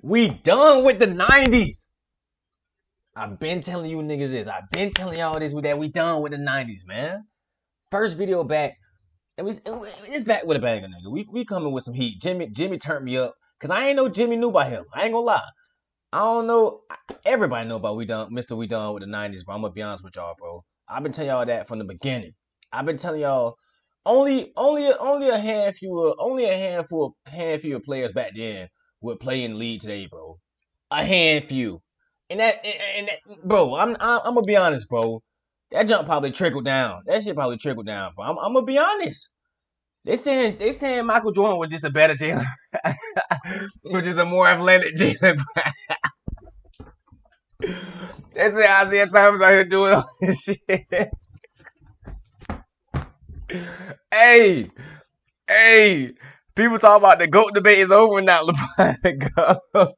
We done with the 90s. I've been telling you niggas this. I've been telling y'all this that we done with the 90s, man. First video back, and it's back with a banger, nigga. We coming with some heat. Jimmy turned me up, cause I ain't know Jimmy knew about him. I ain't gonna lie. I don't know. Everybody know about We Done with the 90s, bro. I'm gonna be honest with y'all, bro. I've been telling y'all that from the beginning. I've been telling y'all only a handful of players back then would play in the league today, bro. A handful. And that, bro, I'm gonna be honest, bro. That jump probably trickled down. That shit probably trickled down, bro. I'm gonna be honest. They saying Michael Jordan was just a better Jalen, was just a more athletic Jalen. They say Isaiah Thomas out here doing all this shit. Hey, people talk about the GOAT debate is over now. LeBron the GOAT.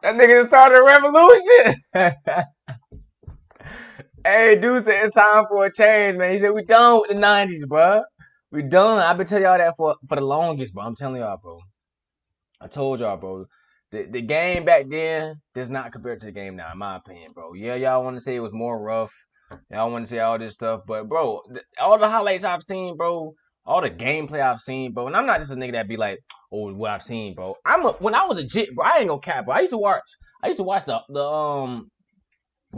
That nigga just started a revolution. Hey, dude said it's time for a change, man. He said we done with the 90s, bro. We done. I've been telling y'all that for the longest, bro. I'm telling y'all, bro. I told y'all, bro. The game back then does not compare to the game now, in my opinion, bro. Yeah, y'all want to say it was more rough. Y'all want to say all this stuff, but, bro, all the highlights I've seen, bro, all the gameplay I've seen, bro, and I'm not just a nigga that be like, oh, what I've seen, bro. When I was a jit, bro, I ain't gonna cap, bro. I used to watch the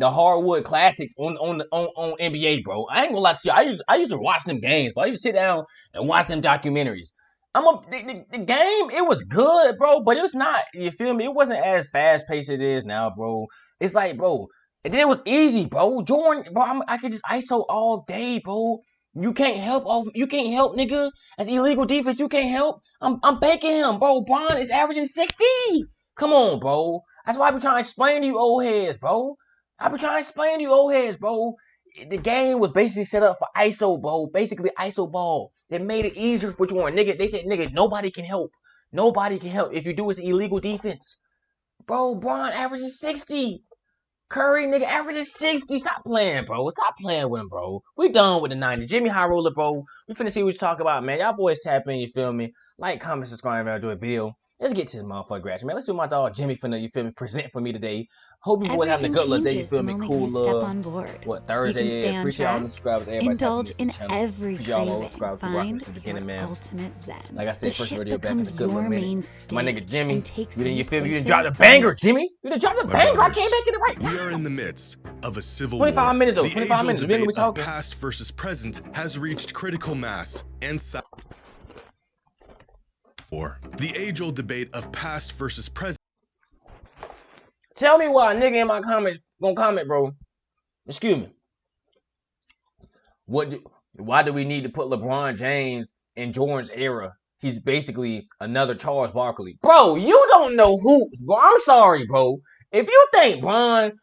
hardwood classics on NBA, bro. I ain't gonna lie to you. I used to watch them games, bro. I used to sit down and watch them documentaries. The game, it was good, bro, but it was not, you feel me? It wasn't as fast paced as it is now, bro. It's like, bro, and then it was easy, bro. Jordan, bro, I could just ISO all day, bro. You can't help, nigga. That's illegal defense. You can't help. I'm baking him, bro. Bron is averaging 60. Come on, bro. That's why I be trying to explain to you old heads, bro. The game was basically set up for ISO, bro. Basically ISO ball. They made it easier for Jordan. Nigga, they said, nigga, nobody can help. Nobody can help. If you do, it's illegal defense. Bro, Bron averages 60. Curry, nigga, averages 60. Stop playing, bro. Stop playing with him, bro. We done with the 90s. Jimmy High Roller, bro. We finna see what you talk about, man. Y'all boys tap in, you feel me? Like, comment, subscribe, and do a video. Let's get to this motherfucker reaction, man. Let's see what my dog Jimmy finna, you feel me, present for me today. Hope you boys having a good little day, you feel me? Cool what Thursday is. Appreciate all the subscribers. Everybody's indulge in every craving. Find the beginning, man. Ultimate Zen. Like I said, the first ship video back in becomes a good your minute. main stage. My nigga Jimmy, you feel me? You done places dropped a banger, Jimmy. You done dropped a banger. I brothers, came back in the right time. We are in the midst of a civil 25 war. minutes, though. The 25 minutes. age-old We debate of talking. past versus present has reached critical mass and the age-old debate of past versus present. Tell me why a nigga in my comments gonna comment, bro. Excuse me. Why do we need to put LeBron James in Jordan's era? He's basically another Charles Barkley. Bro, you don't know hoops, bro. I'm sorry, bro. If you think Bron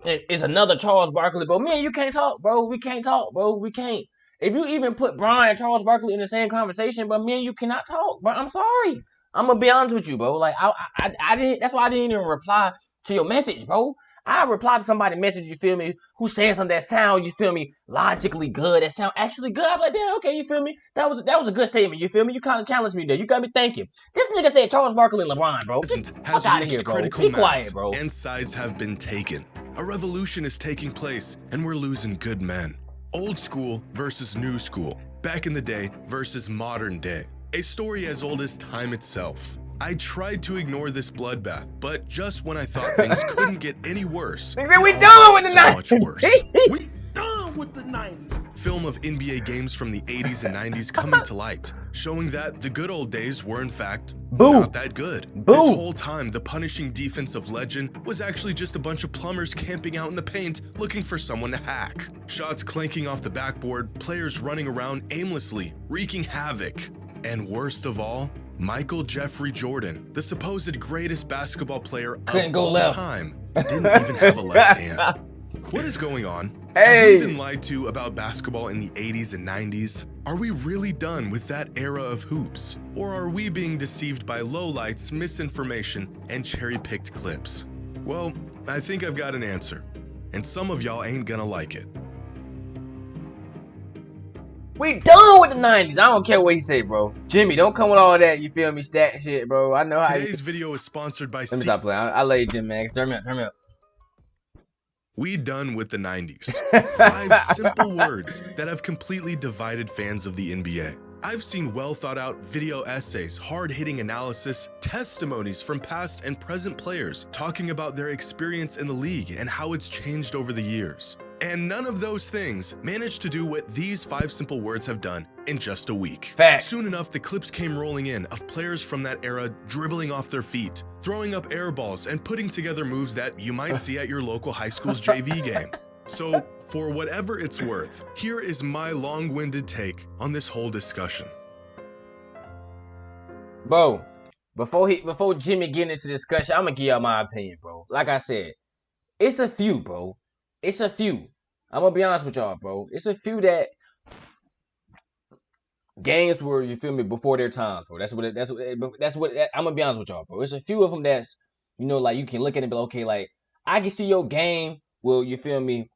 is another Charles Barkley, bro, me and you can't talk, bro. We can't talk, bro. We can't. If you even put Bron and Charles Barkley in the same conversation, but me and you cannot talk, bro. I'm sorry. I'm gonna be honest with you, bro. Like I didn't. That's why I didn't even reply to your message, bro. I replied to somebody's message, you feel me, who's saying something that sound, you feel me, logically good, that sound actually good. I'm like, damn, okay, you feel me? That was a good statement, you feel me? You kind of challenged me there. You got me thinking. This nigga said Charles Barkley and LeBron, bro. Has out of reached here, bro. critical Be mass, quiet, bro. And sides have been taken. A revolution is taking place, and we're losing good men. Old school versus new school. Back in the day versus modern day. A story as old as time itself. I tried to ignore this bloodbath, but just when I thought things couldn't get any worse, we done with the 90s. Much worse. We done with the 90s. Film of NBA games from the 80s and 90s coming to light, showing that the good old days were in fact not that good. This whole time, the punishing defense of legend was actually just a bunch of plumbers camping out in the paint looking for someone to hack. Shots clanking off the backboard, players running around aimlessly, wreaking havoc. And worst of all, Michael Jeffrey Jordan, the supposed greatest basketball player of all time, didn't even have a left hand. What is going on? Have we been lied to about basketball in the 80s and 90s? Are we really done with that era of hoops? Or are we being deceived by lowlights, misinformation, and cherry-picked clips? Well, I think I've got an answer, and some of y'all ain't gonna like it. We done with the 90s. I don't care what he say, bro. Jimmy, don't come with all that, you feel me, stat shit, bro. I know how Today's video is sponsored by Let me stop playing. I love you, Jim, man. Turn me up. We done with the 90s. 5 simple words that have completely divided fans of the NBA. I've seen well thought out video essays, hard-hitting analysis, testimonies from past and present players talking about their experience in the league and how it's changed over the years. And none of those things managed to do what these 5 simple words have done in just a week. Facts. Soon enough, the clips came rolling in of players from that era dribbling off their feet, throwing up air balls, and putting together moves that you might see at your local high school's JV game. So, for whatever it's worth, here is my long-winded take on this whole discussion. Bro, before Jimmy get into discussion, I'm gonna give y'all my opinion, bro. Like I said, it's a few, bro. It's a few. I'm gonna be honest with y'all, bro. It's a few that games were, you feel me, before their times, bro. That's what I'm gonna be honest with y'all, bro. It's a few of them that's, you know, like you can look at it and be like, okay, like I can see your game will, you feel me,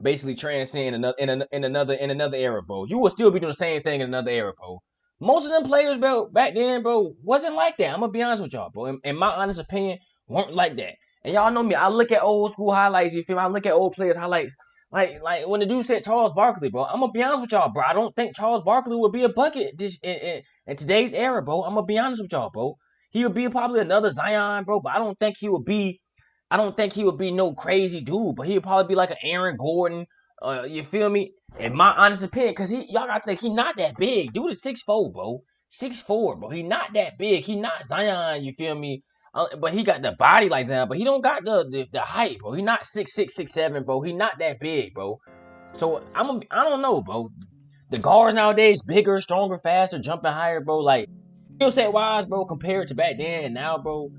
basically transcend in another era, bro. You will still be doing the same thing in another era, bro. Most of them players, bro, back then, bro, wasn't like that. I'm gonna be honest with y'all, bro. In my honest opinion, weren't like that. And y'all know me. I look at old school highlights. You feel me? I look at old players highlights. Like when the dude said Charles Barkley, bro. I'm gonna be honest with y'all, bro. I don't think Charles Barkley would be a bucket in today's era, bro. I'm gonna be honest with y'all, bro. He would be probably another Zion, bro. But I don't think he would be no crazy dude. But he would probably be like an Aaron Gordon. You feel me? In my honest opinion, cause y'all gotta think he not that big. Dude is 6'4", bro. 6'4", bro. He not that big. He not Zion. You feel me? But he got the body like Zion, but he don't got the height, bro. He not 6'6", 6'7", bro. He not that big, bro. So I don't know, bro. The guards nowadays bigger, stronger, faster, jumping higher, bro. Like skill set wise, bro, compared to back then and now, bro,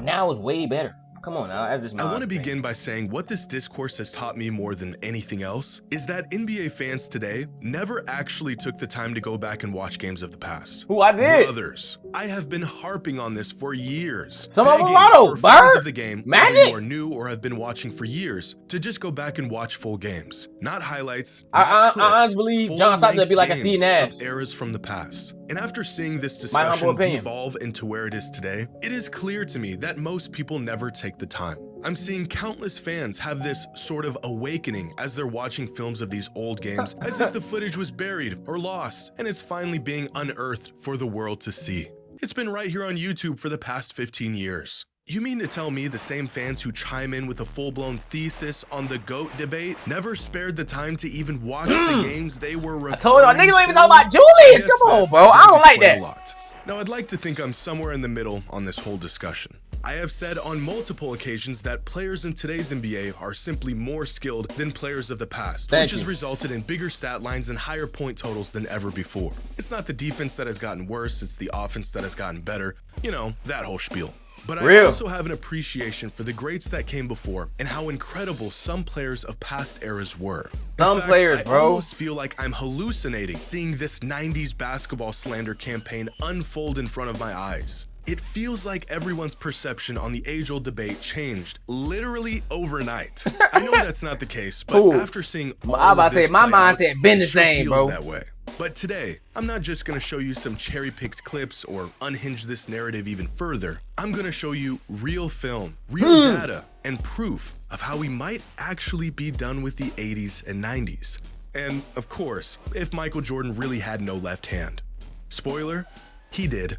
now is way better. Come on now, that's just my I want to opinion. begin by saying what this discourse has taught me more than anything else is that NBA fans today never actually took the time to go back and watch games of the past. Who I did? Brothers, I have been harping on this for years. Some of them for fans of the game, Magic, whether you are new or have been watching for years, to just go back and watch full games, not highlights. I clips, honestly believe John Stockton would be like a Steve Nash. Of eras from the past. And after seeing this discussion evolve into where it is today, it is clear to me that most people never take the time. I'm seeing countless fans have this sort of awakening as they're watching films of these old games as if the footage was buried or lost and it's finally being unearthed for the world to see. It's been right here on YouTube for the past 15 years. You mean to tell me the same fans who chime in with a full-blown thesis on the GOAT debate never spared the time to even watch the games they were referring to? I told y'all, niggas don't even talk about Julius. Come on, bro. I don't like that. Now, I'd like to think I'm somewhere in the middle on this whole discussion. I have said on multiple occasions that players in today's NBA are simply more skilled than players of the past, which has resulted in bigger stat lines and higher point totals than ever before. It's not the defense that has gotten worse, it's the offense that has gotten better. You know, that whole spiel. But I also have an appreciation for the greats that came before and how incredible some players of past eras were. Some players, I almost feel like I'm hallucinating seeing this 90s basketball slander campaign unfold in front of my eyes. It feels like everyone's perception on the age-old debate changed literally overnight. I know that's not the case, but after seeing all of this my mindset been the same, bro. That way. But today, I'm not just going to show you some cherry-picked clips or unhinge this narrative even further. I'm going to show you real film, real data, and proof of how we might actually be done with the 80s and 90s. And, of course, if Michael Jordan really had no left hand. Spoiler, he did.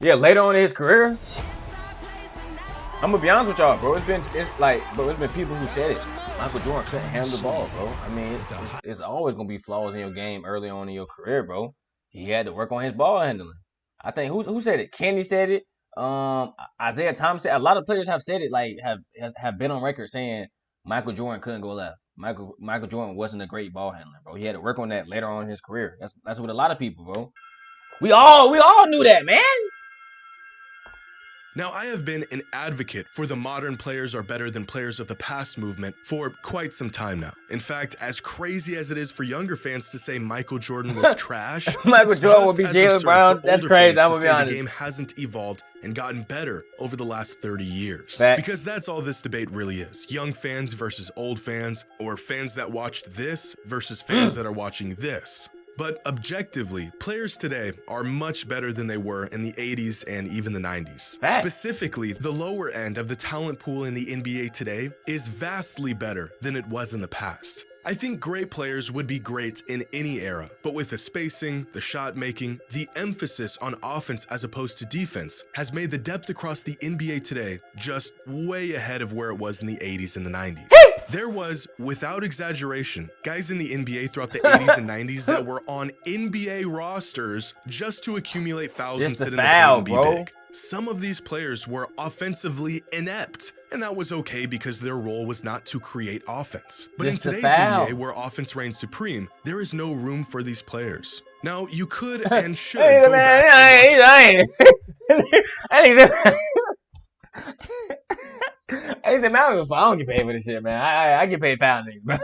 Yeah, later on in his career, I'm gonna be honest with y'all, bro. It's been people who said it. Michael Jordan couldn't handle the ball, bro. I mean, it's always gonna be flaws in your game early on in your career, bro. He had to work on his ball handling. I think who said it? Kenny said it. Isaiah Thomas said. A lot of players have said it. Like have been on record saying Michael Jordan couldn't go left. Michael Jordan wasn't a great ball handler, bro. He had to work on that later on in his career. That's what a lot of people, bro. We all knew that, man. Now, I have been an advocate for the modern players are better than players of the past movement for quite some time now. In fact, as crazy as it is for younger fans to say Michael Jordan was trash, Michael Jordan will be Jaylen Brown. That's crazy. I'm gonna be honest. The game hasn't evolved and gotten better over the last 30 years. Facts. Because that's all this debate really is. Young fans versus old fans, or fans that watched this versus fans that are watching this. But objectively, players today are much better than they were in the 80s and even the 90s. Facts. Specifically, the lower end of the talent pool in the NBA today is vastly better than it was in the past. I think great players would be great in any era, but with the spacing, the shot making, the emphasis on offense as opposed to defense has made the depth across the NBA today just way ahead of where it was in the 80s and the 90s. There was, without exaggeration, guys in the NBA throughout the 80s and 90s that were on NBA rosters just to accumulate fouls and sit in the paint and be big. Some of these players were offensively inept, and that was okay because their role was not to create offense. But in today's NBA, where offense reigns supreme, there is no room for these players. Now, you could and should go back I don't get paid for this shit, man. I get paid $5, bro.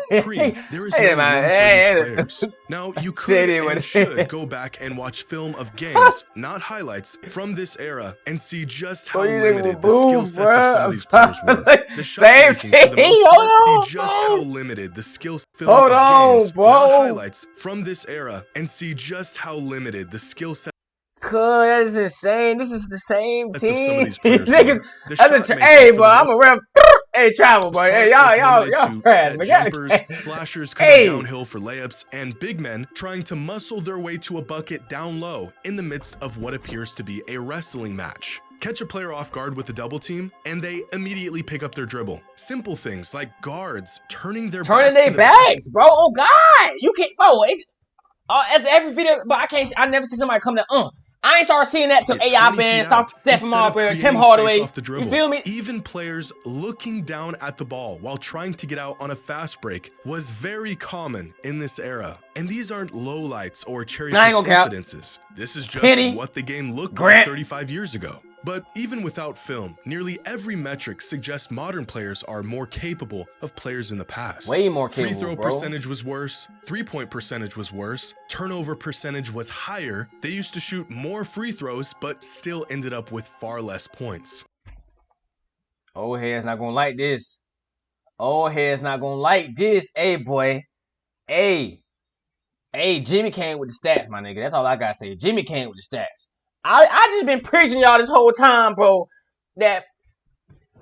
There is no room for these players. Now, you could and should go back and watch film of games, not highlights, from this era and see just how limited the skill sets of some of these players were. The shot making, for the most part, see just how limited the skill film of games, not highlights, from this era and see just how limited the skill set. That is insane. This is the same team. Some of these players hey, bro, I'm a rep. Hey, travel, boy. Hey, y'all, jumpers, slashers coming downhill for layups, and big men trying to muscle their way to a bucket down low in the midst of what appears to be a wrestling match. Catch a player off guard with a double team, and they immediately pick up their dribble. Simple things like guards turning their backs, bro. Oh God, you can't, bro. As every video, but I never see somebody come to I ain't started seeing that till AI band, Steph Marbury, Tim Hardaway. You feel me? Even players looking down at the ball while trying to get out on a fast break was very common in this era. And these aren't lowlights or cherry-picked incidences. This is just what the game looked like 35 years ago. But even without film, nearly every metric suggests modern players are more capable of players in the past. Way more capable, Free throw percentage was worse, three-point percentage was worse, turnover percentage was higher. They used to shoot more free throws, but still ended up with far less points. Old head's not gonna like this. Old head's not gonna like this. Hey, boy. Hey, Jimmy came with the stats, my nigga. That's all I gotta say. Jimmy came with the stats. I just been preaching y'all this whole time, bro, that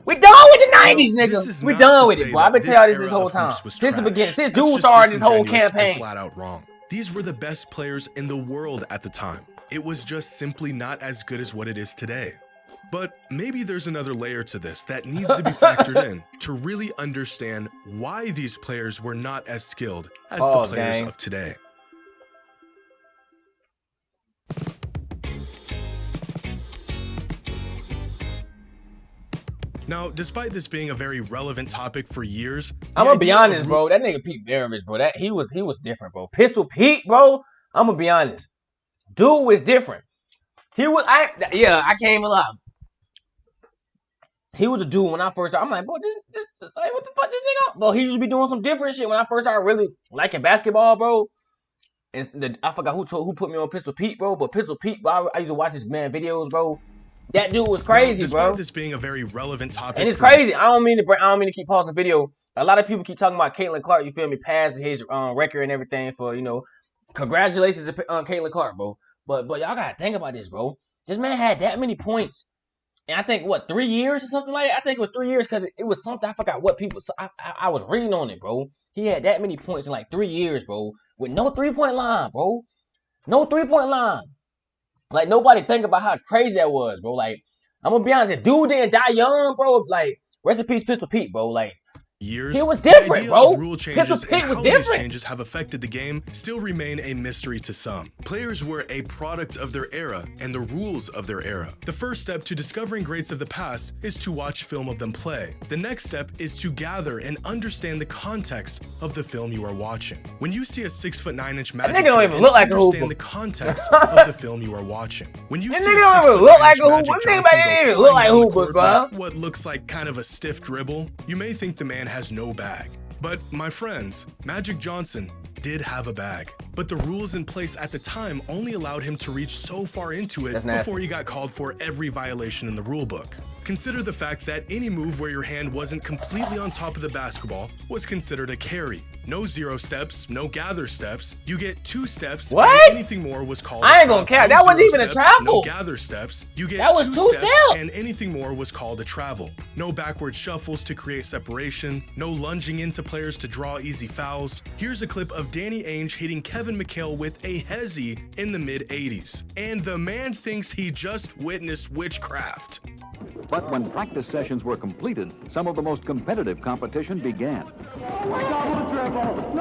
we done with the 90s, nigga. We done with it, bro. I've been telling y'all this whole time. Since the beginning, since dude started this whole campaign. Flat out wrong. These were the best players in the world at the time. It was just simply not as good as what it is today. But maybe there's another layer to this that needs to be factored in to really understand why these players were not as skilled as the players of today. Now, despite this being a very relevant topic for years, I'm gonna be honest, bro. That nigga Pete Maravich, bro. He was different, bro. Pistol Pete, bro. I'm gonna be honest. Dude was different. I can't even lie. He was a dude when I first started. I'm like, bro, like, what the fuck this nigga? Bro, he used to be doing some different shit when I first started really liking basketball, bro. I forgot who put me on Pistol Pete, bro. But Pistol Pete, bro, I used to watch his man videos, bro. That dude was crazy, now, bro. Despite this being a very relevant topic, and it's crazy. I don't mean to keep pausing the video. A lot of people keep talking about Caitlin Clark. You feel me? Passing his record and everything for congratulations to Caitlin Clark, bro. But y'all gotta think about this, bro. This man had that many points, and I think 3 years or something like that. I think it was 3 years because it was something I forgot what people. I was reading on it, bro. He had that many points in like 3 years, bro, with no 3-point line, bro. No 3-point line. Like, nobody think about how crazy that was, bro. Like, I'm gonna be honest, if dude didn't die young, bro, like, rest in peace, Pistol Pete, bro. Like, years, He was the different, idea bro. of rule His changes and pick was how these different. changes have affected the game still remain a mystery to some. Players were a product of their era and the rules of their era. The first step to discovering greats of the past is to watch film of them play. The next step is to gather and understand the context of the film you are watching. When you see a 6'9" Magic nigga don't even look like a hooper. understand the context of the film you are watching. When you That see a nigga don't even 6'9" look like a hooper. Magic That nigga Johnson ain't go even look flying like down the hoopers, court bro. with what looks like kind of a stiff dribble, you may think the man has no bag. But my friends, Magic Johnson did have a bag, but the rules in place at the time only allowed him to reach so far into it before he got called for every violation in the rulebook. Consider the fact that any move where your hand wasn't completely on top of the basketball was considered a carry. No 0 steps, no gather steps. You get 2 steps. What? And anything more was called I a ain't gonna travel. count. That wasn't even a steps, travel. No gather steps. You get That was 2 steps. and anything more was called a travel. No backward shuffles to create separation. No lunging into players to draw easy fouls. Here's a clip of Danny Ainge hitting Kevin McHale with a hezzy in the mid-80s. And the man thinks he just witnessed witchcraft. But when practice sessions were completed, some of the most competitive competition began. Double dribble.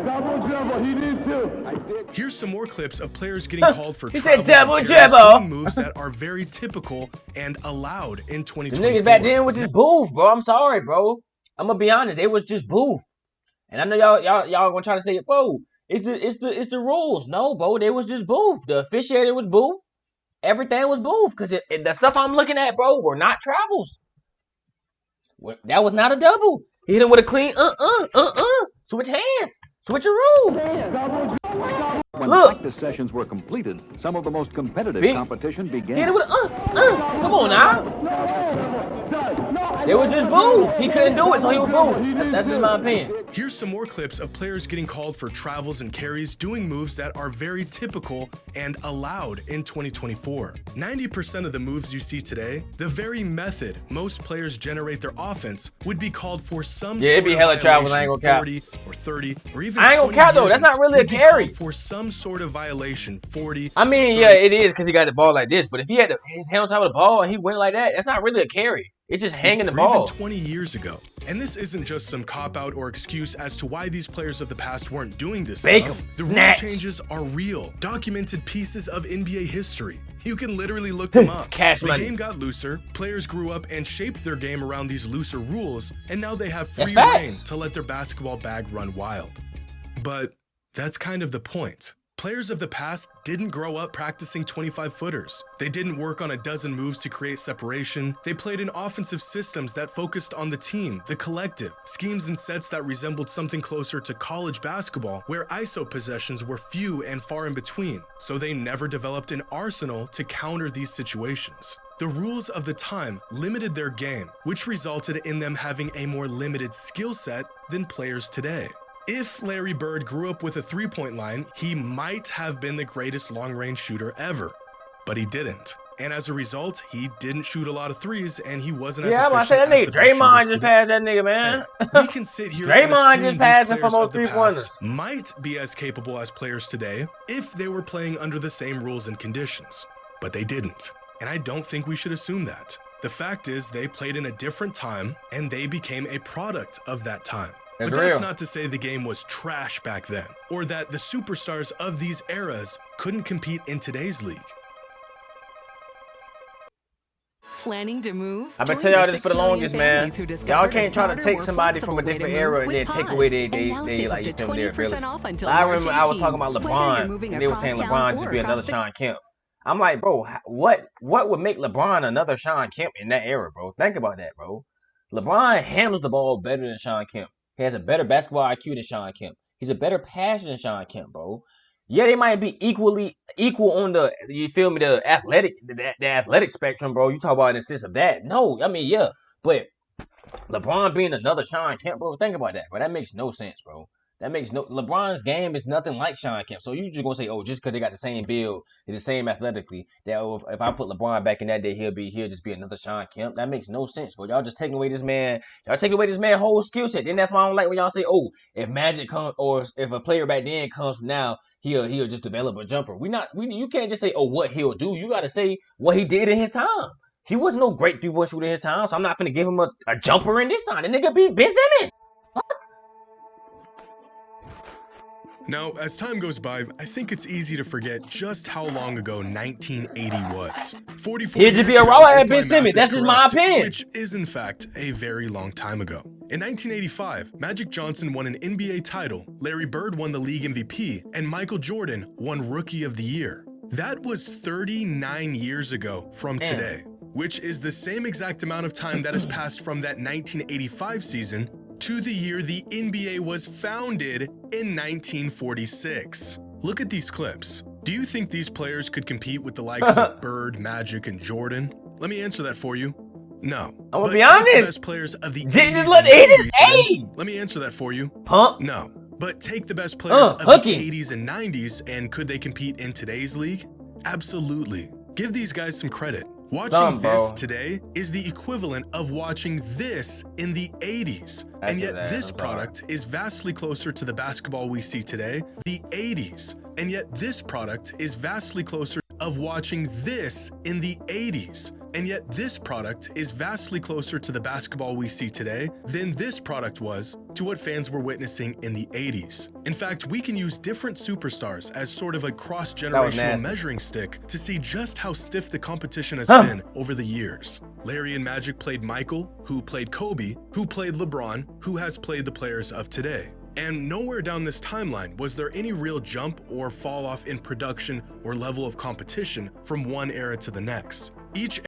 Double dribble. He did too. I did. Here's some more clips of players getting called for He said travels double and carries, dribble. doing moves that are very typical and allowed in The 2024. niggas back then was just booth, bro. I'm sorry, bro. I'm gonna be honest. They was just booth. And I know y'all gonna try to say, bro, it's the rules. No, bro, they was just booth. The officiator was booth. Everything was booth. Cause the stuff I'm looking at, bro, were not travels. That was not a double. He hit him with a clean switch hands. Switch a rule. When Look. practice sessions were completed, some of the most competitive competition began. Hit him with a Come on now. They were just booth. He couldn't do it, so he was booth. That's just my opinion. Here's some more clips of players getting called for travels and carries, doing moves that are very typical and allowed in 2024. 90% of the moves you see today, the very method most players generate their offense, would be called for some Yeah, it'd be hella travels, I ain't gonna count. 40 or 30 or even I ain't gonna count though. That's not really a would be carry. called for some sort of violation. 40. I mean, 30. yeah, it is because he got the ball like this. But if he had his hand on top of the ball and he went like that, that's not really a carry. It's just hanging the Or ball. even 20 years ago. And this isn't just some cop-out or excuse as to why these players of the past weren't doing this stuff. The rule changes are real, documented pieces of NBA history. You can literally look them up. Cash the money. game got looser, players grew up and shaped their game around these looser rules, and now they have That's free reign facts. to let their basketball bag run wild. But that's kind of the point. Players of the past didn't grow up practicing 25-footers. They didn't work on a dozen moves to create separation. They played in offensive systems that focused on the team, the collective, schemes and sets that resembled something closer to college basketball, where ISO possessions were few and far in between. So they never developed an arsenal to counter these situations. The rules of the time limited their game, which resulted in them having a more limited skill set than players today. If Larry Bird grew up with a three-point line, he might have been the greatest long-range shooter ever, but he didn't. And as a result, he didn't shoot a lot of threes, and he wasn't as Yeah, I'm about to efficient say that as nigga the best Draymond shooters just today. passed that nigga, man. We can sit here and Draymond assume just these passed him for players more of the three-pointers. past might be as capable as players today if they were playing under the same rules and conditions, but they didn't. And I don't think we should assume that. The fact is, they played in a different time, and they became a product of that time. That's But that's real. not to say the game was trash back then, or that the superstars of these eras couldn't compete in today's league. Planning to move? I've been Join telling y'all the this for the 6 million longest, man. families who discovered Y'all a can't try to smarter, take more somebody from a flexible way different to era move and then with take away Pods. they And now like save you up to feel me, their 20% ability. off until I March remember I was 18. talking about Whether you're LeBron, moving and they were across saying town LeBron just or be another across the- Sean Kemp. I'm like, bro, what would make LeBron another Sean Kemp in that era, bro? Think about that, bro. LeBron handles the ball better than Sean Kemp. He has a better basketball IQ than Sean Kemp. He's a better passer than Sean Kemp, bro. Yeah, they might be equal on the, you feel me, the athletic spectrum, bro. You talk about in the sense of that. No, I mean, yeah, but LeBron being another Sean Kemp, bro, think about that, bro. That makes no sense, bro. That makes no. LeBron's game is nothing like Sean Kemp. So you just gonna say, oh, just because they got the same build, they're the same athletically, that if I put LeBron back in that day, he'll just be another Sean Kemp. That makes no sense, bro. Y'all just taking away this man. Y'all taking away this man's whole skill set. Then that's why I don't like when y'all say, oh, if Magic comes or if a player back then comes from now, he'll just develop a jumper. You can't just say, oh, what he'll do. You gotta say what he did in his time. He wasn't no great 3-point shooter in his time, so I'm not gonna give him a jumper in this time. The nigga beat Ben Simmons. Now, as time goes by, I think it's easy to forget just how long ago 1980 was. 44 He'd just years be a ago, raw if at my Ben Simmons. math That's is just my correct, opinion. which is in fact a very long time ago. In 1985, Magic Johnson won an NBA title, Larry Bird won the league MVP, and Michael Jordan won Rookie of the Year. That was 39 years ago from today, which is the same exact amount of time that has passed from that 1985 season to the year the NBA was founded in 1946. Look at these clips. Do you think these players could compete with the likes of Bird, Magic, and Jordan? Let me answer that for you. No. I'm gonna But be take the honest. best players of the Just 80s let and 80s, 90s. Let me answer that for you. Pump. No. But take the best players of the 80s and 90s, and could they compete in today's league? Absolutely. Give these guys some credit. Watching this today is the equivalent of watching this in the 80s. And yet this product is vastly closer to the basketball we see today, the 80s. And yet this product is vastly closer of watching this in the 80s. And yet this product is vastly closer to the basketball we see today than this product was to what fans were witnessing in the 80s. In fact, we can use different superstars as sort of a cross-generational measuring stick to see just how stiff the competition has been over the years. Larry and Magic played Michael, who played Kobe, who played LeBron, who has played the players of today. And nowhere down this timeline was there any real jump or fall off in production or level of competition from one era to the next. Each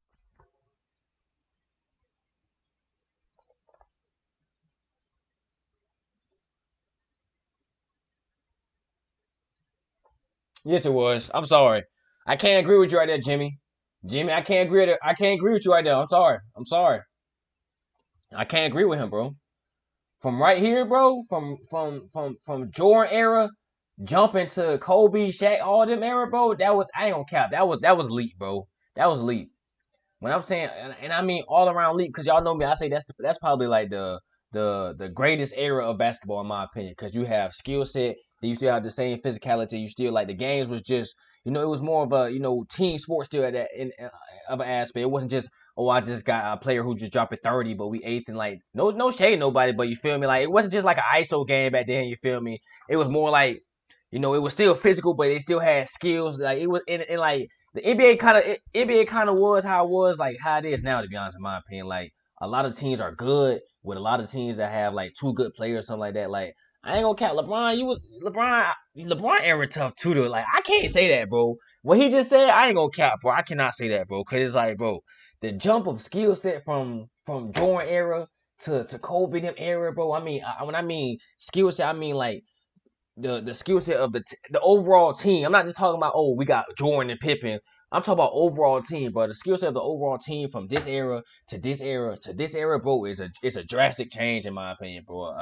Yes, it was. I'm sorry. I can't agree with you right there, Jimmy. Jimmy, I can't agree with you right there. I'm sorry. I can't agree with him, bro. From right here, bro, from Jordan era, jumping to Kobe, Shaq, all them era, bro, that was, I ain't gonna cap. That was leap, bro. That was leap. When I'm saying, and I mean all around leap, because y'all know me, I say that's probably like the greatest era of basketball in my opinion, because you have skill set, then you still have the same physicality, you still like the games was just, it was more of a team sport still at that of an aspect. It wasn't just, oh, I just got a player who just dropped 30, but we eighth and like no shade nobody, but you feel me, like it wasn't just like an ISO game back then, you feel me. It was more like, it was still physical, but they still had skills. Like it was in like the NBA kind of was how it was, like how it is now, to be honest, in my opinion. Like a lot of teams are good with a lot of teams that have like two good players, something like that. Like I ain't gonna cap LeBron era tough too though. Like I can't say that, bro. What he just said, I ain't gonna cap, bro. I cannot say that, bro. Cause it's like, bro, the jump of skill set from Jordan era to Kobe them era, bro. I mean, when I mean skill set, I mean like the skill set of the overall team. I'm not just talking about, oh, we got Jordan and Pippen. I'm talking about overall team, bro. The skill set of the overall team from this era to this era to this era, bro, is a drastic change in my opinion, bro.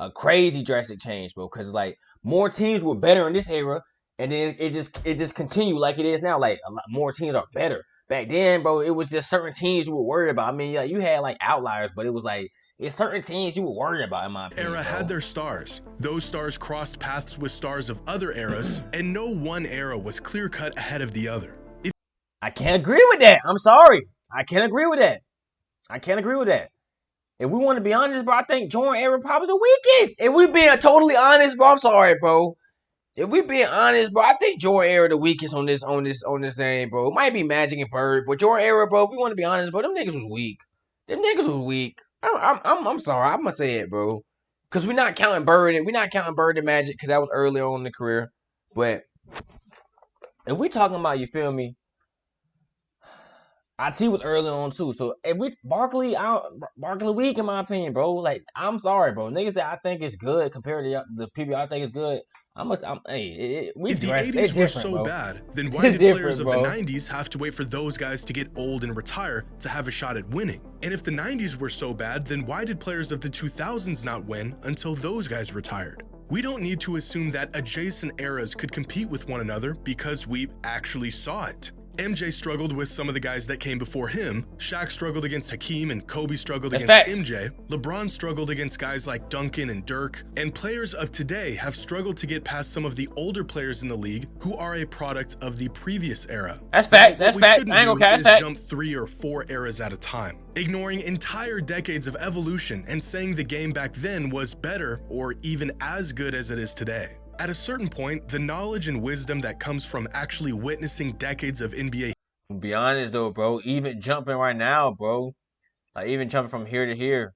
A crazy drastic change, bro. Cause like more teams were better in this era, and then it just continued like it is now. Like a lot more teams are better. Back then, bro, it was just certain teams you were worried about. I mean, yeah, you had like outliers, but it was like it's certain teams you were worried about, in my opinion. Era had their stars. Those stars crossed paths with stars of other eras, and no one era was clear-cut ahead of the other. I can't agree with that. I'm sorry. I can't agree with that. If we want to be honest, bro, I think Jordan era probably the weakest. If we being totally honest, bro, I'm sorry, bro. If we being honest, bro, I think Jordan era the weakest on this thing, bro. It might be Magic and Bird, but Jordan era, bro, if we want to be honest, bro, them niggas was weak. I'm sorry. I'm gonna say it, bro. Cause we're not counting Bird and Magic, because that was early on in the career. But if we talking about, you feel me, IT was early on too. So if we Barkley weak in my opinion, bro. Like I'm sorry, bro. Niggas that I think is good compared to the people I think is good. If the 80s were so bad, then why did players of the 90s have to wait for those guys to get old and retire to have a shot at winning? And if the 90s were so bad, then why did players of the 2000s not win until those guys retired? We don't need to assume that adjacent eras could compete with one another because we actually saw it. MJ struggled with some of the guys that came before him. Shaq struggled against Hakeem and Kobe struggled against MJ. LeBron struggled against guys like Duncan and Dirk. And players of today have struggled to get past some of the older players in the league who are a product of the previous era. That's facts. That's facts. I ain't gonna catch that. Jump 3 or 4 eras at a time, ignoring entire decades of evolution and saying the game back then was better or even as good as it is today. At a certain point, the knowledge and wisdom that comes from actually witnessing decades of NBA. Be honest though, bro. Even jumping right now, bro. Like even jumping from here to here.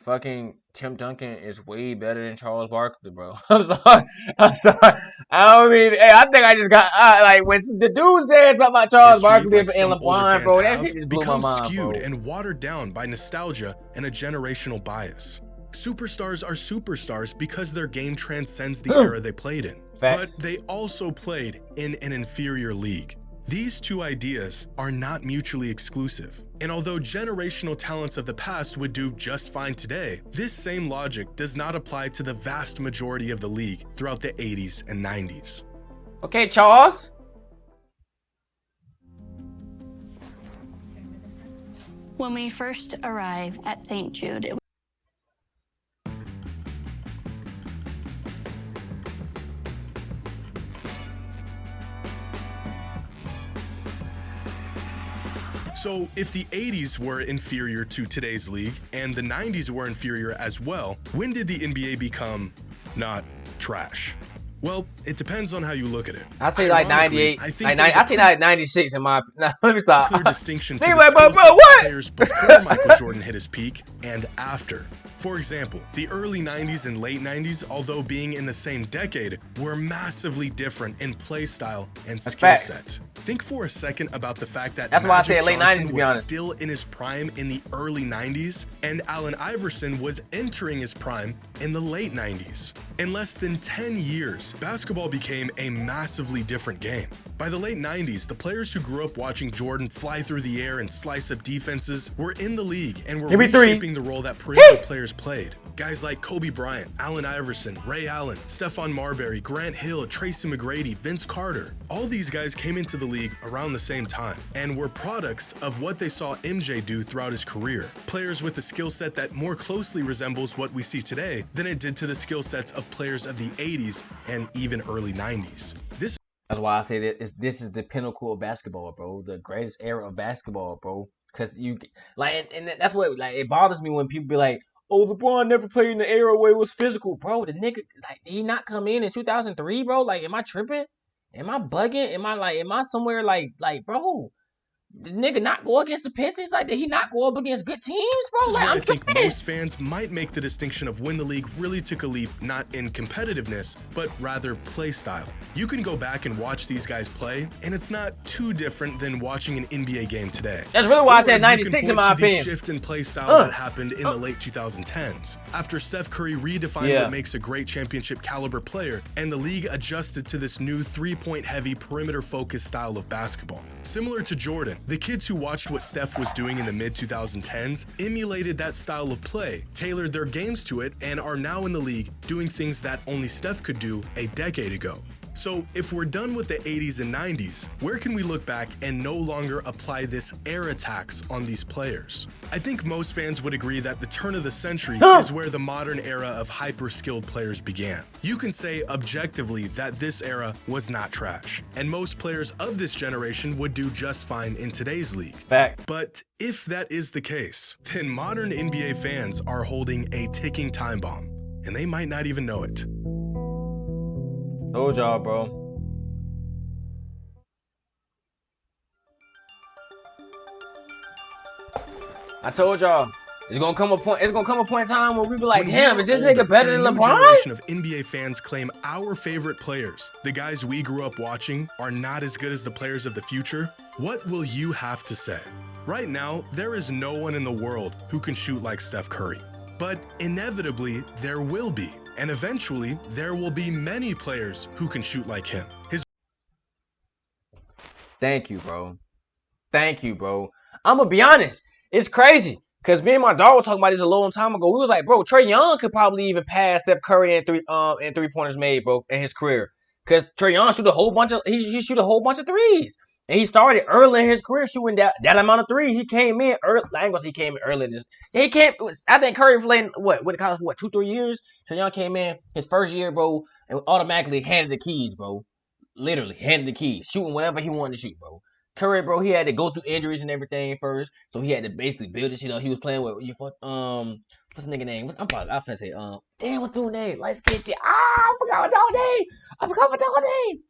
Fucking Tim Duncan is way better than Charles Barkley, bro. I'm sorry. I don't mean. Hey, I think I just got like when the dude said something about Charles Barkley and LeBron, bro. That shit just blew my mind, skewed bro. And watered down by nostalgia and a generational bias. Superstars are superstars because their game transcends the era they played in. Facts. But they also played in an inferior league. These two ideas are not mutually exclusive. And although generational talents of the past would do just fine today, this same logic does not apply to the vast majority of the league throughout the 80s and 90s. Okay, Charles. When we first arrived at St. Jude, it So if the 80s were inferior to today's league and the 90s were inferior as well, when did the NBA become not trash? Well, it depends on how you look at it. I say like 98. I say like 96 in my. Nah, let me stop. Clear distinction to the like, skill bro, set what? players before Michael Jordan hit his peak and after. For example, the early 90s and late 90s, although being in the same decade, were massively different in play style and skill set. Think for a second about the fact that that's why I said late 90s, to be honest, was still in his prime in the early 90s, and Allen Iverson was entering his prime in the late 90s. In less than 10 years, basketball became a massively different game. By the late 90s, the players who grew up watching Jordan fly through the air and slice up defenses were in the league and were reshaping the role that perimeter players played. Guys like Kobe Bryant, Allen Iverson, Ray Allen, Stephon Marbury, Grant Hill, Tracy McGrady, Vince Carter. All these guys came into the league around the same time and were products of what they saw MJ do throughout his career. Players with a skill set that more closely resembles what we see today than it did to the skill sets of players of the 80s and even early 90s. That's why I say that this is the pinnacle of basketball, bro. The greatest era of basketball, bro. Cause you like, and that's what like it bothers me when people be like, "Oh, LeBron never played in the era where it was physical, bro." The nigga, like, did he not come in 2003, bro? Like, am I tripping? Am I bugging? Am I somewhere like, bro? The nigga not go against the Pistons? Like, did he not go up against good teams, bro? Like, I think most fans might make the distinction of when the league really took a leap, not in competitiveness, but rather play style. You can go back and watch these guys play, and it's not too different than watching an NBA game today. That's really why I said 96 in my opinion. The shift in play style that happened in the late 2010s. After Steph Curry redefined what makes a great championship caliber player, and the league adjusted to this new three-point heavy perimeter-focused style of basketball. Similar to Jordan, the kids who watched what Steph was doing in the mid-2010s emulated that style of play, tailored their games to it, and are now in the league doing things that only Steph could do a decade ago. So if we're done with the 80s and 90s, where can we look back and no longer apply this era tax on these players? I think most fans would agree that the turn of the century is where the modern era of hyper-skilled players began. You can say objectively that this era was not trash, and most players of this generation would do just fine in today's league. Fact. But if that is the case, then modern NBA fans are holding a ticking time bomb, and they might not even know it. Told y'all, bro. I told y'all. It's gonna come a point in time where we be like, damn, is this nigga better than LeBron? A generation of NBA fans claim our favorite players, the guys we grew up watching, are not as good as the players of the future. What will you have to say? Right now, there is no one in the world who can shoot like Steph Curry. But inevitably, there will be. And eventually, there will be many players who can shoot like him. Thank you, bro. Thank you, bro. I'm gonna be honest. It's crazy. Because me and my dog was talking about this a long time ago. We was like, bro, Trae Young could probably even pass Steph Curry in three-pointers made, bro, in his career. Because Trae Young shoot a whole bunch of threes. And he started early in his career shooting that amount of threes. He came in early. I ain't gonna say he came in early in this. He came. I think Curry played what? Went to college for what? 2-3 years. So Young came in his first year, bro, and automatically handed the keys, bro. Literally handed the keys, shooting whatever he wanted to shoot, bro. Curry, bro, he had to go through injuries and everything first, so he had to basically build this shit up. He was playing with what's the nigga name? I'm finna say damn, what's the name? Light skin shit. I forgot my dog name. I forgot my dog name.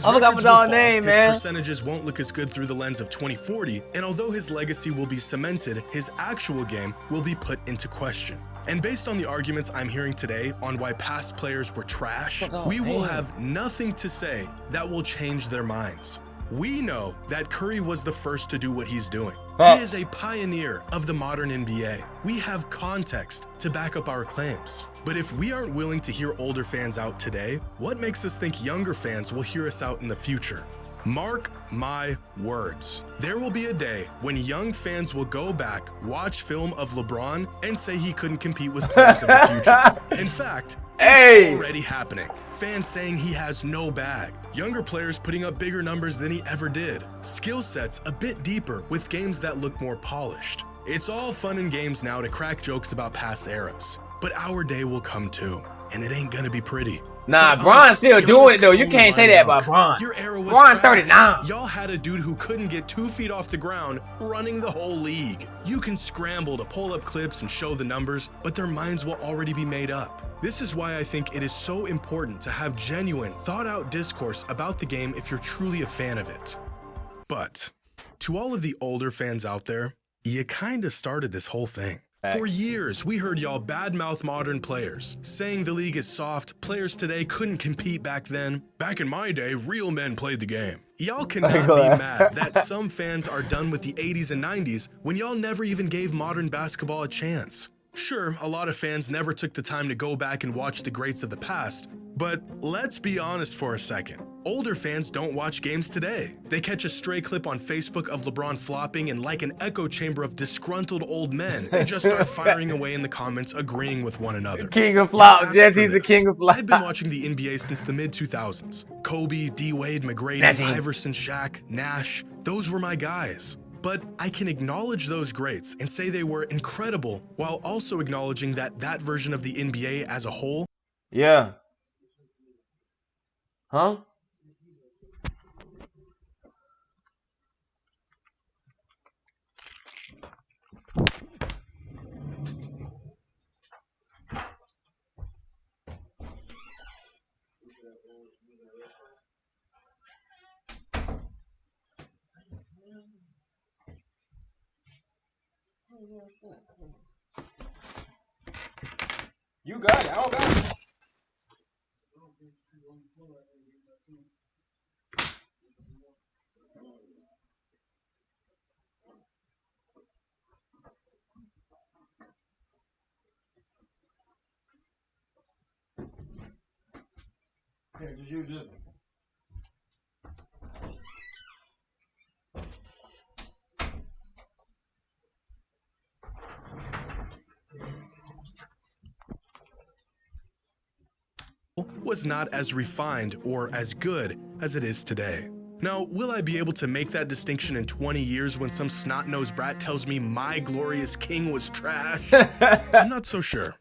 I forgot my dog name, man. His percentages won't look as good through the lens of 2040, and although his legacy will be cemented, his actual game will be put into question. And based on the arguments I'm hearing today on why past players were trash, we will have nothing to say that will change their minds. We know that Curry was the first to do what he's doing. He is a pioneer of the modern NBA. We have context to back up our claims. But if we aren't willing to hear older fans out today, what makes us think younger fans will hear us out in the future? Mark my words. There will be a day when young fans will go back, watch film of LeBron, and say he couldn't compete with players of the future. In fact, it's already happening. Fans saying he has no bag. Younger players putting up bigger numbers than he ever did. Skill sets a bit deeper with games that look more polished. It's all fun and games now to crack jokes about past eras. But our day will come too, and it ain't gonna be pretty. Nah, Bron's still doing it though. You can't say that about Bron. Your era was Bron trash. 39. Y'all had a dude who couldn't get 2 feet off the ground running the whole league. You can scramble to pull up clips and show the numbers, but their minds will already be made up. This is why I think it is so important to have genuine, thought-out discourse about the game if you're truly a fan of it. But to all of the older fans out there, you kinda started this whole thing. For years, we heard y'all badmouth modern players, saying the league is soft, players today couldn't compete back then. Back in my day, real men played the game. Y'all cannot be mad that some fans are done with the 80s and 90s when y'all never even gave modern basketball a chance. Sure, a lot of fans never took the time to go back and watch the greats of the past, but let's be honest for a second. Older fans don't watch games today. They catch a stray clip on Facebook of LeBron flopping, and like an echo chamber of disgruntled old men, they just start firing away in the comments, agreeing with one another. King of flops. Yes, he's the king of flops. I've been watching the NBA since the mid-2000s. Kobe, D-Wade, McGrady, Iverson, Shaq, Nash, those were my guys. But I can acknowledge those greats and say they were incredible while also acknowledging that that version of the NBA as a whole. Yeah. Huh? You got it. I don't got it. Okay, just use this one. Was not as refined or as good as it is today. Now, will I be able to make that distinction in 20 years when some snot-nosed brat tells me my glorious king was trash? I'm not so sure.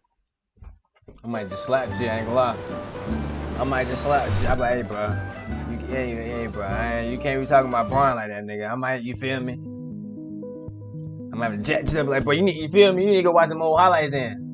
I might just slap you, I ain't gonna lie. I might just slap you. I'm like, hey, bro. Hey, bro. You can't be talking about Bron like that, nigga. I might, you feel me? I might have to jet you up like, bro, you feel me? You need to go watch some old highlights then.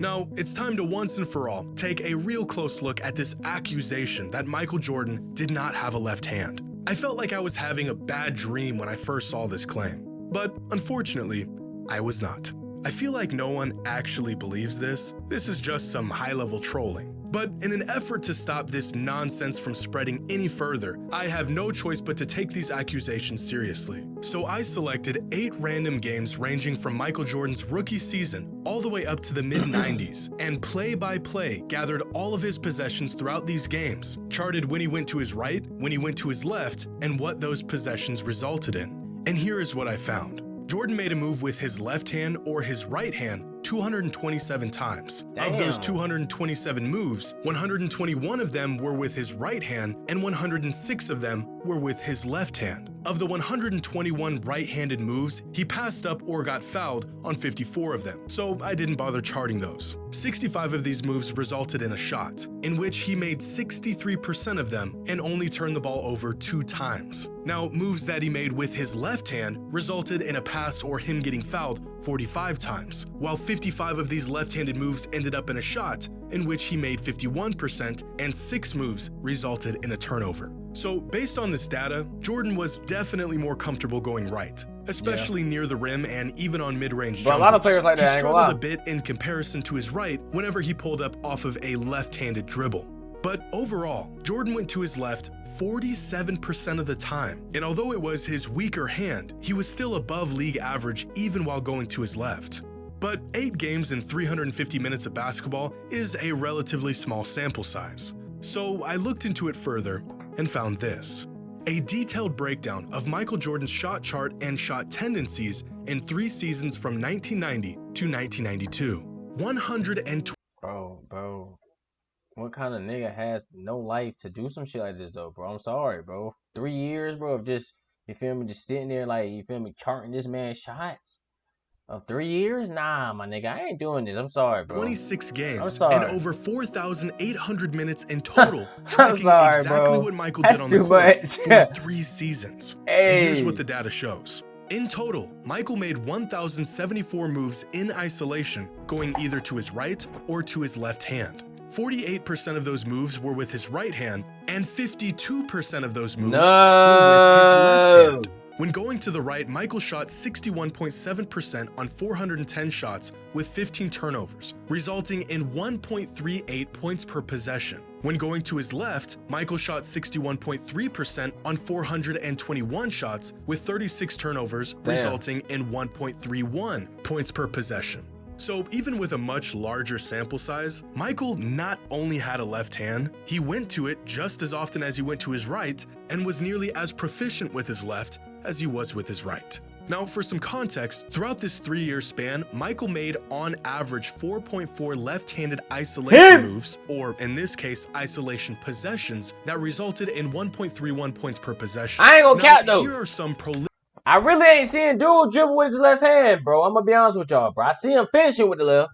Now, it's time to once and for all take a real close look at this accusation that Michael Jordan did not have a left hand. I felt like I was having a bad dream when I first saw this claim, but unfortunately, I was not. I feel like no one actually believes this. This is just some high-level trolling. But in an effort to stop this nonsense from spreading any further, I have no choice but to take these accusations seriously. So I selected 8 random games ranging from Michael Jordan's rookie season all the way up to the mid-90s, and play by play gathered all of his possessions throughout these games, charted when he went to his right, when he went to his left, and what those possessions resulted in. And here is what I found. Jordan made a move with his left hand or his right hand 227 times. Damn. Of those 227 moves, 121 of them were with his right hand and 106 of them were with his left hand. Of the 121 right-handed moves, he passed up or got fouled on 54 of them, so I didn't bother charting those. 65 of these moves resulted in a shot, in which he made 63% of them and only turned the ball over 2 times. Now, moves that he made with his left hand resulted in a pass or him getting fouled 45 times, while 55 of these left-handed moves ended up in a shot, in which he made 51% and 6 moves resulted in a turnover. So based on this data, Jordan was definitely more comfortable going right, especially near the rim and even on mid-range jumpers. But a lot of players like that, he struggled a bit in comparison to his right whenever he pulled up off of a left-handed dribble. But overall, Jordan went to his left 47% of the time, and although it was his weaker hand, he was still above league average even while going to his left. But 8 games in 350 minutes of basketball is a relatively small sample size. So I looked into it further and found this: a detailed breakdown of Michael Jordan's shot chart and shot tendencies in 3 seasons from 1990 to 1992. 120. Bro. What kind of nigga has no life to do some shit like this though, bro? I'm sorry, bro. 3 years, bro, of just, you feel me, just sitting there like, you feel me, charting this man's shots? Of 3 years? Nah, my nigga, I ain't doing this. I'm sorry, bro. 26 games I'm sorry. and over 4,800 minutes in total, I'm tracking sorry, exactly bro. what Michael That's did on the too court much. for 3 seasons. Hey. And here's what the data shows. In total, Michael made 1,074 moves in isolation, going either to his right or to his left hand. 48% of those moves were with his right hand, and 52% of those moves were with his left hand. When going to the right, Michael shot 61.7% on 410 shots with 15 turnovers, resulting in 1.38 points per possession. When going to his left, Michael shot 61.3% on 421 shots with 36 turnovers, resulting in 1.31 points per possession. So even with a much larger sample size, Michael not only had a left hand, he went to it just as often as he went to his right and was nearly as proficient with his left as he was with his right. Now, for some context, throughout this 3-year span, Michael made on average 4.4 left-handed isolation moves, or in this case, isolation possessions, that resulted in 1.31 points per possession. I ain't gonna count though. Here are some I really ain't seeing dude dribble with his left hand, bro. I'm gonna be honest with y'all, bro. I see him finishing with the left,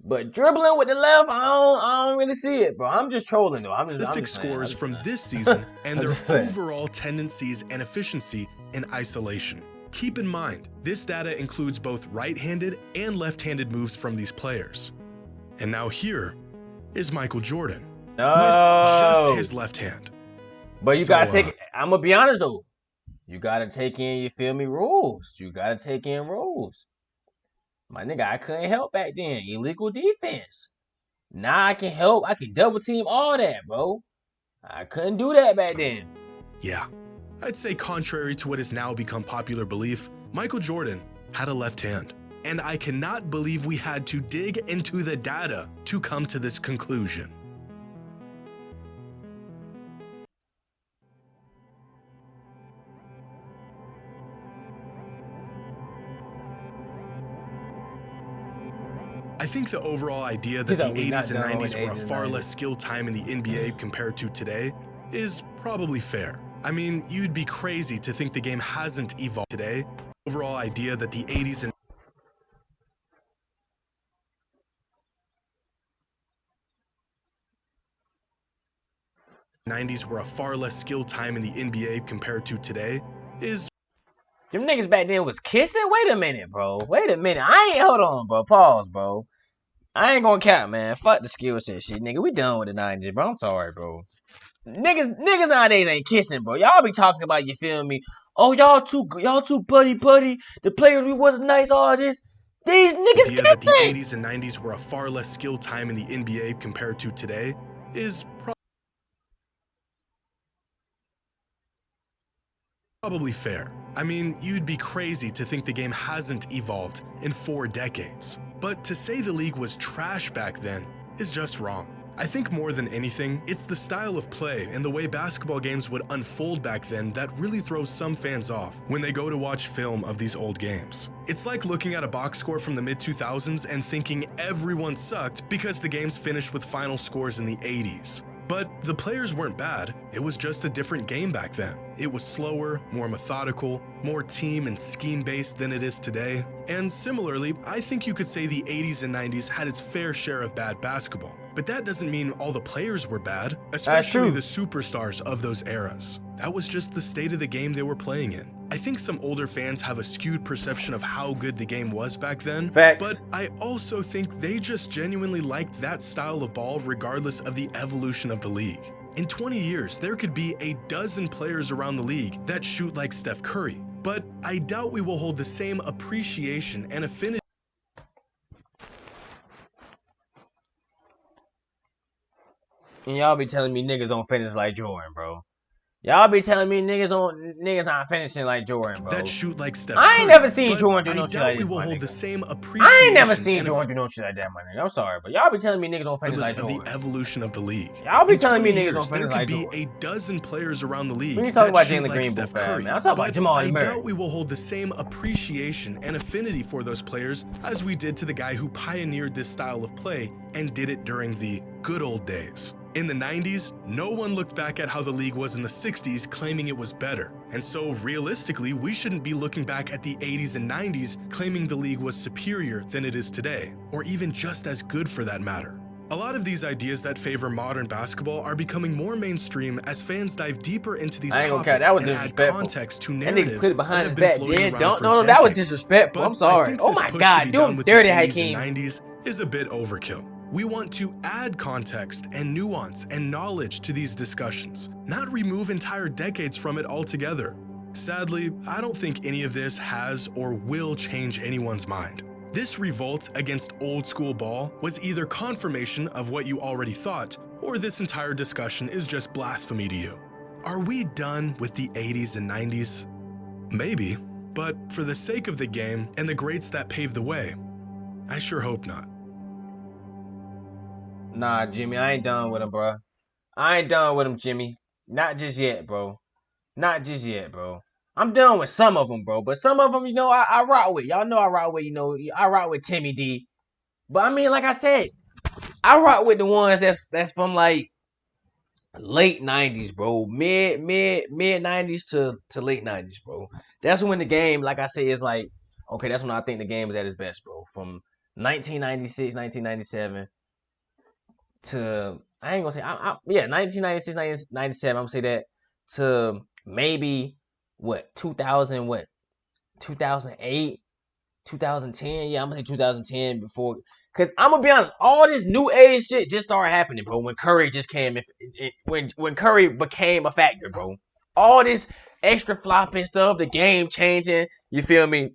but dribbling with the left, I don't really see it, bro. I'm just trolling though. I'm just scores from this season and their overall tendencies and efficiency in isolation. Keep in mind, this data includes both right-handed and left-handed moves from these players. And now here is Michael Jordan with just his left hand. But you gotta take it. I'm gonna be honest though. You gotta take in, you feel me, rules. You gotta take in rules. My nigga, I couldn't help back then. Illegal defense. Now I can help. I can double team all that, bro. I couldn't do that back then. Yeah. I'd say contrary to what has now become popular belief, Michael Jordan had a left hand. And I cannot believe we had to dig into the data to come to this conclusion. I think the overall idea that the 80s and 90s were a far less skilled time in the NBA compared to today is probably fair. I mean, you'd be crazy to think the game hasn't evolved today. Overall idea that the 80s and 90s were a far less skilled time in the NBA compared to today is... Them niggas back then was kissing? Wait a minute, bro. Wait a minute. Hold on, bro. Pause, bro. I ain't gonna count, man. Fuck the skill set shit, nigga. We done with the 90s, bro. I'm sorry, bro. Niggas nowadays ain't kissing, bro. Y'all be talking about, you feel me? Oh, y'all too putty. The players we wasn't nice, all this. These niggas kissing. That the 80s and 90s were a far less skilled time in the NBA compared to today is probably fair. I mean, you'd be crazy to think the game hasn't evolved in 4 decades. But to say the league was trash back then is just wrong. I think more than anything, it's the style of play and the way basketball games would unfold back then that really throws some fans off when they go to watch film of these old games. It's like looking at a box score from the mid-2000s and thinking everyone sucked because the games finished with final scores in the 80s. But the players weren't bad, it was just a different game back then. It was slower, more methodical, more team and scheme-based than it is today. And similarly, I think you could say the 80s and 90s had its fair share of bad basketball. But that doesn't mean all the players were bad, especially the superstars of those eras. That was just the state of the game they were playing in. I think some older fans have a skewed perception of how good the game was back then, but I also think they just genuinely liked that style of ball regardless of the evolution of the league. In 20 years, there could be a dozen players around the league that shoot like Steph Curry, but I doubt we will hold the same appreciation and affinity. And y'all be telling me niggas don't finish like Jordan, bro. Y'all be telling me niggas not finishing like Jordan, bro. That shoot like Steph I ain't Curry, never seen Jordan do no shit like this, we will my hold nigga. the same I appreciation ain't never seen Jordan do no shit like that, my nigga. I'm sorry, but y'all be telling me niggas don't finish like of Jordan. the evolution of the league. Y'all be In telling me 20 niggas don't years, finish there like could Jordan. be a dozen players around the league We ain't talking that about shoot Jalen like Green, Steph fam, Curry, man. I'm talking about but Jamal I Murray. doubt we will hold the same appreciation and affinity for those players as we did to the guy who pioneered this style of play and did it during the good old days. In the 90s, no one looked back at how the league was in the 60s claiming it was better. And so realistically, we shouldn't be looking back at the 80s and 90s claiming the league was superior than it is today, or even just as good for that matter. A lot of these ideas that favor modern basketball are becoming more mainstream as fans dive deeper into these topics that was and add disrespectful. context to That narratives nigga put it that behind have his been back, floating yeah. around Don't, for no, that was decades. disrespectful. But I'm sorry. I think Oh this my push to God, be do done with the dirty 80s Hakeem. and 90s is a bit overkill. We want to add context and nuance and knowledge to these discussions, not remove entire decades from it altogether. Sadly, I don't think any of this has or will change anyone's mind. This revolt against old school ball was either confirmation of what you already thought, or this entire discussion is just blasphemy to you. Are we done with the 80s and 90s? Maybe, but for the sake of the game and the greats that paved the way, I sure hope not. Nah, Jimmy, I ain't done with him, bro. I ain't done with him, Jimmy. Not just yet, bro. Not just yet, bro. I'm done with some of them, bro. But some of them, I rock with. Y'all know I rock with, I rock with Timmy D. But I mean, like I said, I rock with the ones that's from like late 90s, bro. Mid 90s to late 90s, bro. That's when the game, like I say, is like, okay, that's when I think the game is at its best, bro. From 1996, 1997 to, I ain't gonna say, 1996, 1997, I'm gonna say that, to maybe, 2008, 2010, yeah, I'm gonna say 2010 before, because I'm gonna be honest, all this new age shit just started happening, bro, when Curry just came, when Curry became a factor, bro. All this extra flopping stuff, the game changing, you feel me?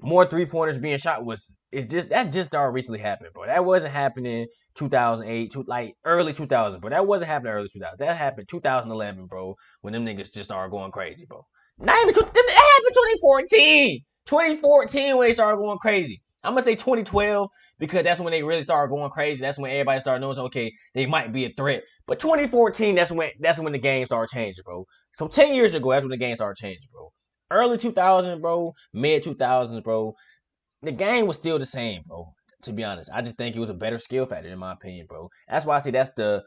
More three-pointers being shot that just started recently happening, bro. That wasn't happening 2008, like early 2000, bro. That wasn't happening early 2000. That happened 2011, bro, when them niggas just started going crazy, bro. Not even that happened 2014. 2014 when they started going crazy. I'm gonna say 2012 because that's when they really started going crazy. That's when everybody started noticing, okay, they might be a threat. But 2014, that's when the game started changing, bro. So 10 years ago, that's when the game started changing, bro. Early 2000s, bro, mid 2000s, bro, the game was still the same, bro. To be honest, I just think it was a better skill factor, in my opinion, bro. That's why I say that's the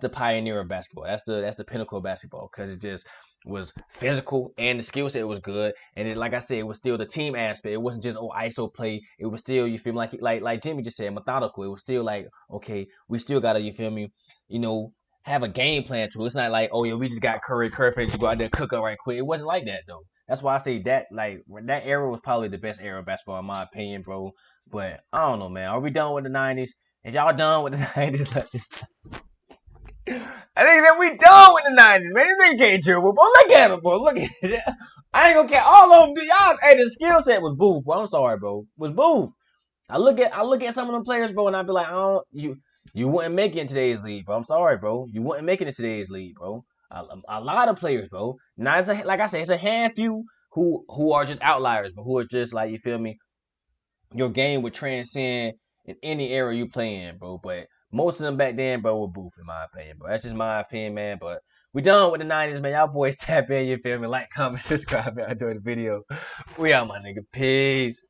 pioneer of basketball. That's the pinnacle of basketball, because it just was physical and the skill set was good. And it, like I said, it was still the team aspect. It wasn't just ISO play. It was still, you feel me, like Jimmy just said, methodical. It was still like, okay, we still gotta, you feel me, have a game plan to it. It's not like, oh yeah, we just got Curry to go out there and cook up right quick. It wasn't like that though. That's why I say that, like, that era was probably the best era of basketball in my opinion, bro. But I don't know, man. Are we done with the 90s? If y'all done with the 90s, I think that we done with the 90s, man. This nigga can't dribble, bro. Look at him, bro. Look at it. I ain't gonna care. All of them, y'all. Hey, the skill set was boof, bro. I'm sorry, bro. Was boof. I look at some of them players, bro, and I be like, you wouldn't make it in today's league, bro. I'm sorry, bro. You wouldn't make it in today's league, bro. A lot of players, bro. Now, like I said, it's a handful who are just outliers, but who are just like, you feel me? Your game would transcend in any era you play in, bro. But Most of them back then, bro, were booth, in my opinion, bro. That's just my opinion, man. But we done with the 90s, man. Y'all boys tap in, you feel me? Like, comment, subscribe, man. Enjoy the video. We out, my nigga. Peace.